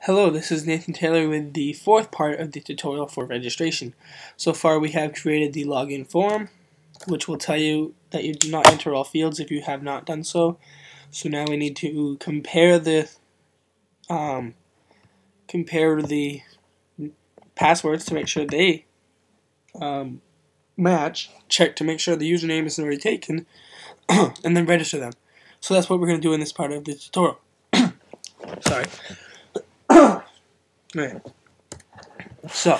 Hello, this is Nathan Taylor with the fourth part of the tutorial for registration. So far we have created the login form, which will tell you that you do not enter all fields if you have not done so. So now we need to compare the passwords to make sure they match, check to make sure the username is already taken, and then register them. So that's what we're going to do in this part of the tutorial. Sorry. Right. So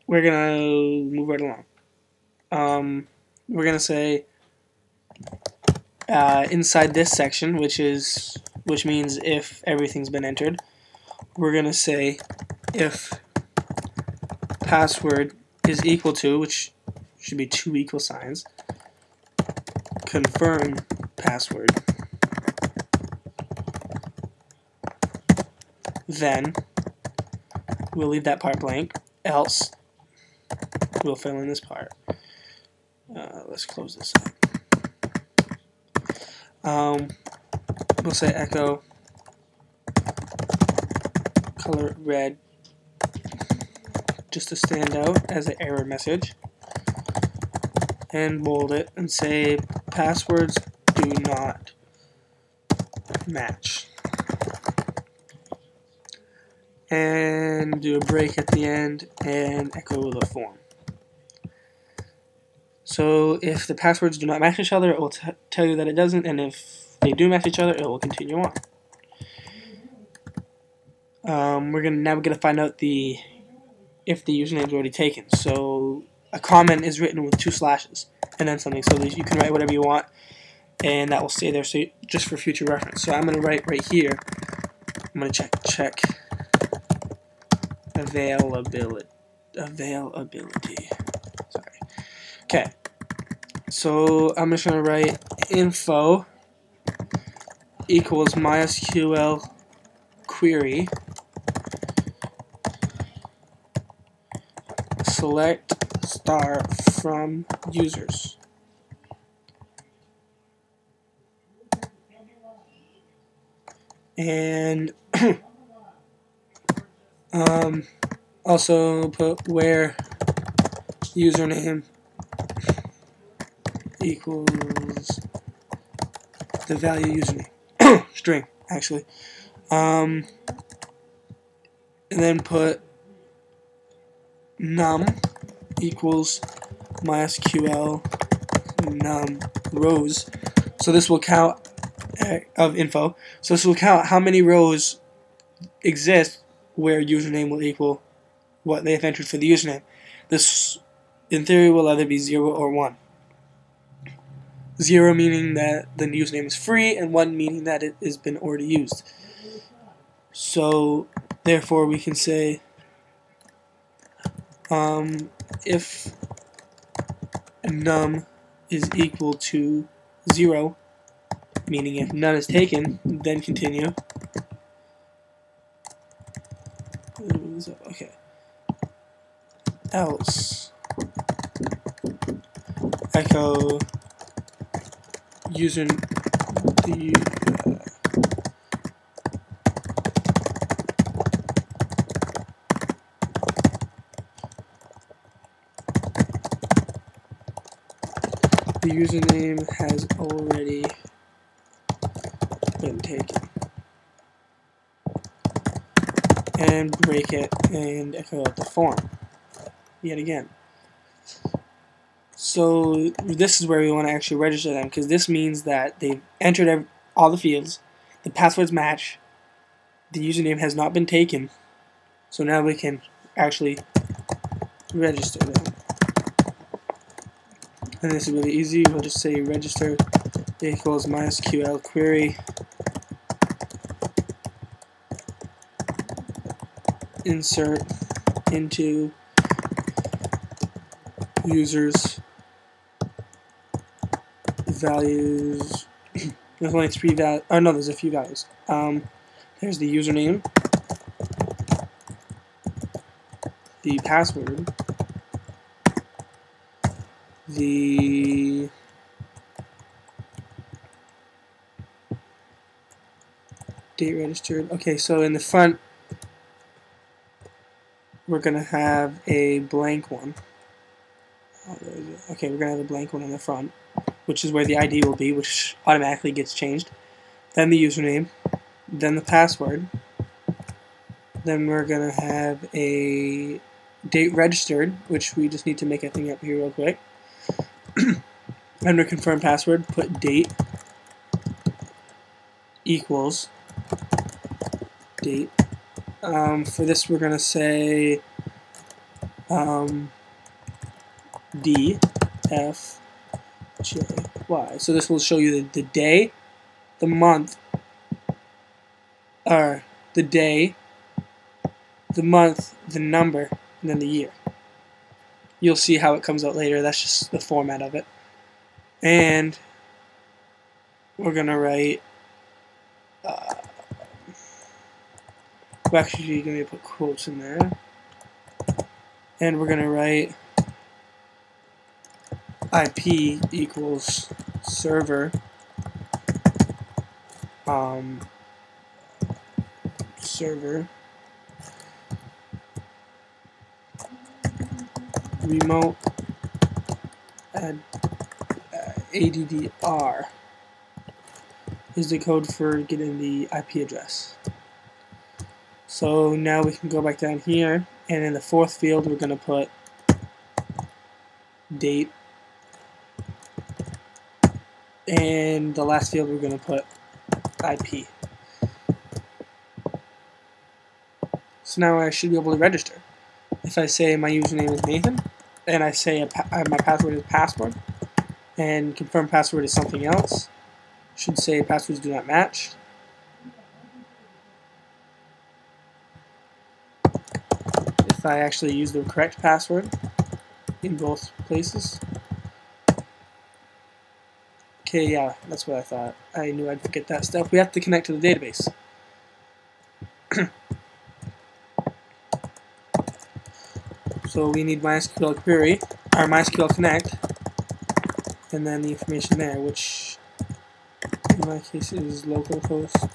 we're gonna move right along. We're gonna say inside this section, which means if everything's been entered, we're gonna say if password is equal to, which should be two equal signs, confirm password, then we'll leave that part blank, else we'll fill in this part. Let's close this up. We'll say echo color red just to stand out as an error message, and bold it and say passwords do not match, and do a break at the end and echo the form. So if the passwords do not match each other, it will tell you that it doesn't, and if they do match each other, it will continue on. We're now going to find out if the username is already taken. So a comment is written with 2 slashes and then something, so that you can write whatever you want, and that will stay there just for future reference. So I'm going to write right here. I'm going to check availability. Sorry. Okay. So I'm just going to write info equals MySQL query select star from users. And also put where username equals the value username string, actually, and then put num equals MySQL num rows. So this will count of info. So this will count how many rows exist where username will equal what they have entered for the username. This, in theory, will either be 0 or 1. 0 meaning that the username is free, and 1 meaning that it has been already used. So therefore we can say if num is equal to 0, meaning if none is taken, then continue. Okay. Else echo user the username has already been taken, and break it and echo out the form yet again. So this is where we want to actually register them, because this means that they've entered all the fields, the passwords match, the username has not been taken, so now we can actually register them. And this is really easy. We'll just say register equals MySQL query insert into users values. There's only 3 values. Oh no, there's a few values. There's the username, the password, the date registered. Okay, so in the front we're going to have a blank one. Okay, we're going to have a blank one on the front, which is where the ID will be, which automatically gets changed. Then the username, then the password. Then we're going to have a date registered, which we just need to make a thing up here real quick. Under confirm password, put date equals date. For this, we're going to say D, F, J, Y. So this will show you the day, the month, or the day, the month, the number, and then the year. You'll see how it comes out later. That's just the format of it. And we're going to write, we're actually going to put quotes in there. And we're going to write IP equals server server remote ADDR is the code for getting the IP address. So now we can go back down here, and in the fourth field we're going to put date, and the last field we're going to put IP. So now I should be able to register. If I say my username is Nathan, and I say my password is password, and confirm password is something else, should say passwords do not match. If I actually use the correct password in both places. Okay, yeah, that's what I thought. I knew I'd forget that stuff. We have to connect to the database. So we need MySQL query, or MySQL connect, and then the information there, which in my case is localhost.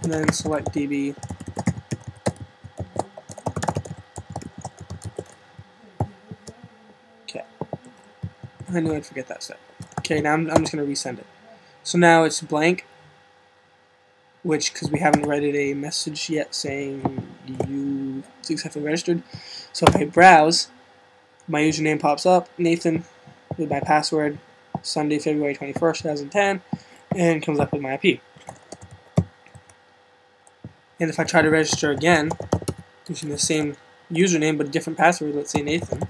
And then select DB. Okay. I knew I'd forget that step. Okay, now I'm just going to resend it. So now it's blank, which, because we haven't read a message yet saying you successfully registered. So if I browse, my username pops up, Nathan, with my password, Sunday, February 21st, 2010, and comes up with my IP. And if I try to register again, using the same username but a different password, let's say Nathan,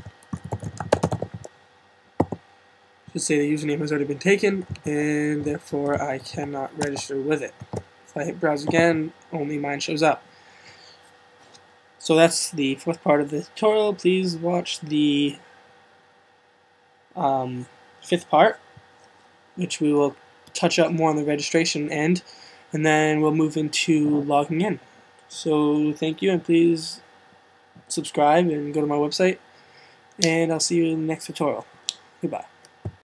should say the username has already been taken, and therefore I cannot register with it. If I hit browse again, only mine shows up. So that's the fourth part of the tutorial. Please watch the fifth part, which we will touch up more on the registration end, and then we'll move into logging in. So thank you, and please subscribe and go to my website, and I'll see you in the next tutorial. Goodbye.